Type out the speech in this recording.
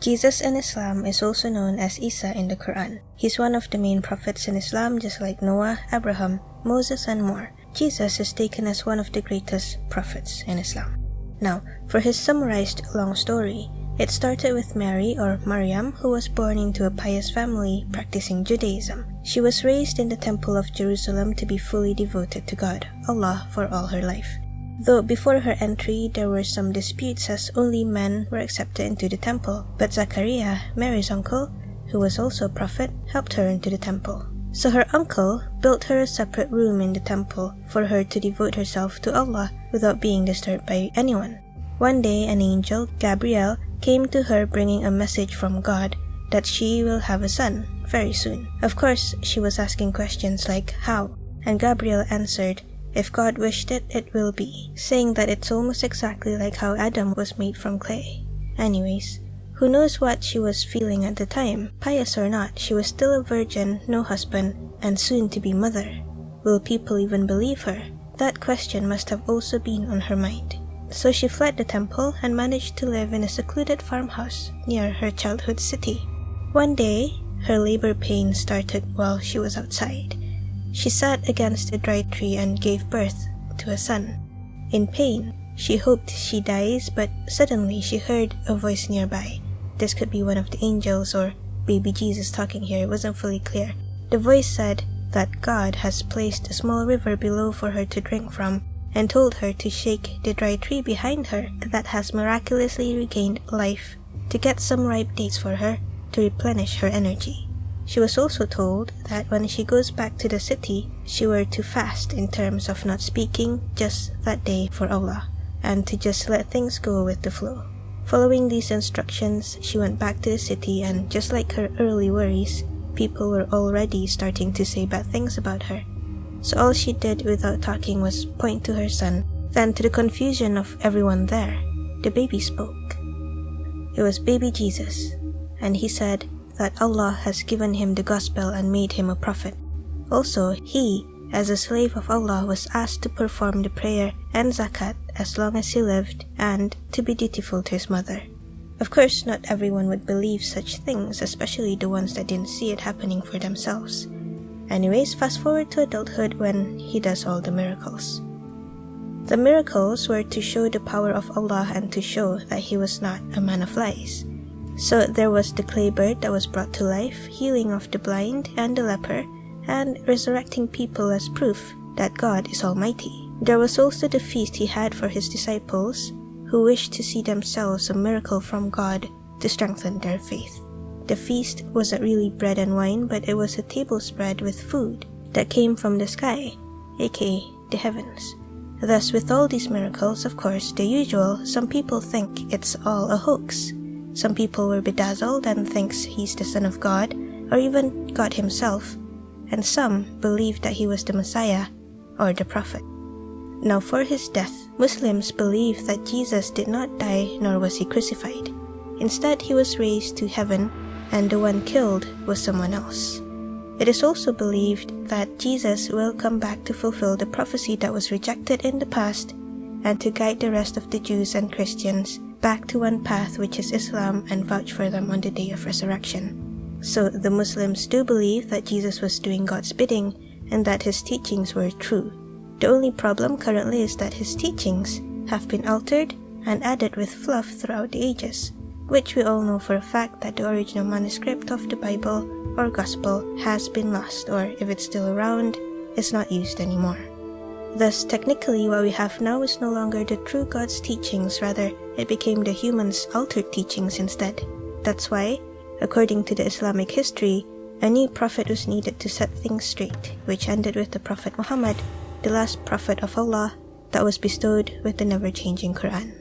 Jesus in Islam is also known as Isa in the Quran. He's one of the main prophets in Islam, just like Noah, Abraham, Moses, and more. Jesus is taken as one of the greatest prophets in Islam. Now, for his summarized long story, it started with Mary, or Maryam, who was born into a pious family practicing Judaism. She was raised in the Temple of Jerusalem to be fully devoted to God, Allah, for all her life. Though before her entry, there were some disputes as only men were accepted into the temple, but Zachariah, Mary's uncle, who was also a prophet, helped her into the temple. So her uncle built her a separate room in the temple for her to devote herself to Allah without being disturbed by anyone. One day, an angel, Gabriel, came to her bringing a message from God that she will have a son very soon. Of course, she was asking questions like, how? And Gabriel answered, if God wished it, it will be, saying that it's almost exactly like how Adam was made from clay. Anyways, who knows what she was feeling at the time? Pious or not, she was still a virgin, no husband, and soon to be mother. Will people even believe her? That question must have also been on her mind. So she fled the temple and managed to live in a secluded farmhouse near her childhood city. One day, her labor pains started while she was outside. She sat against a dry tree and gave birth to a son. In pain, she hoped she dies, but suddenly she heard a voice nearby. This could be one of the angels or baby Jesus talking here, it wasn't fully clear. The voice said that God has placed a small river below for her to drink from, and told her to shake the dry tree behind her that has miraculously regained life to get some ripe dates for her to replenish her energy. She was also told that when she goes back to the city, she were to fast in terms of not speaking just that day for Allah, and to just let things go with the flow. Following these instructions, she went back to the city, and just like her early worries, people were already starting to say bad things about her. So all she did without talking was point to her son. Then, to the confusion of everyone there, the baby spoke. It was baby Jesus, and he said that Allah has given him the gospel and made him a prophet. Also, he, as a slave of Allah, was asked to perform the prayer and zakat as long as he lived, and to be dutiful to his mother. Of course, not everyone would believe such things, especially the ones that didn't see it happening for themselves. Anyways, fast forward to adulthood when he does all the miracles. The miracles were to show the power of Allah and to show that he was not a man of lies. So there was the clay bird that was brought to life, healing of the blind and the leper, and resurrecting people as proof that God is almighty. There was also the feast he had for his disciples, who wished to see themselves a miracle from God to strengthen their faith. The feast wasn't really bread and wine, but it was a table spread with food that came from the sky, aka the heavens. Thus, with all these miracles, of course, the usual, some people think it's all a hoax. Some people were bedazzled and thinks he's the son of God, or even God himself, and some believed that he was the Messiah, or the Prophet. Now for his death, Muslims believe that Jesus did not die nor was he crucified. Instead, he was raised to heaven, and the one killed was someone else. It is also believed that Jesus will come back to fulfill the prophecy that was rejected in the past, and to guide the rest of the Jews and Christians back to one path, which is Islam, and vouch for them on the day of resurrection. So the Muslims do believe that Jesus was doing God's bidding and that his teachings were true. The only problem currently is that his teachings have been altered and added with fluff throughout the ages, which we all know for a fact that the original manuscript of the Bible or Gospel has been lost, or if it's still around, is not used anymore. Thus, technically, what we have now is no longer the true God's teachings, rather, it became the humans' altered teachings instead. That's why, according to the Islamic history, a new prophet was needed to set things straight, which ended with the Prophet Muhammad, the last prophet of Allah that was bestowed with the never-changing Quran.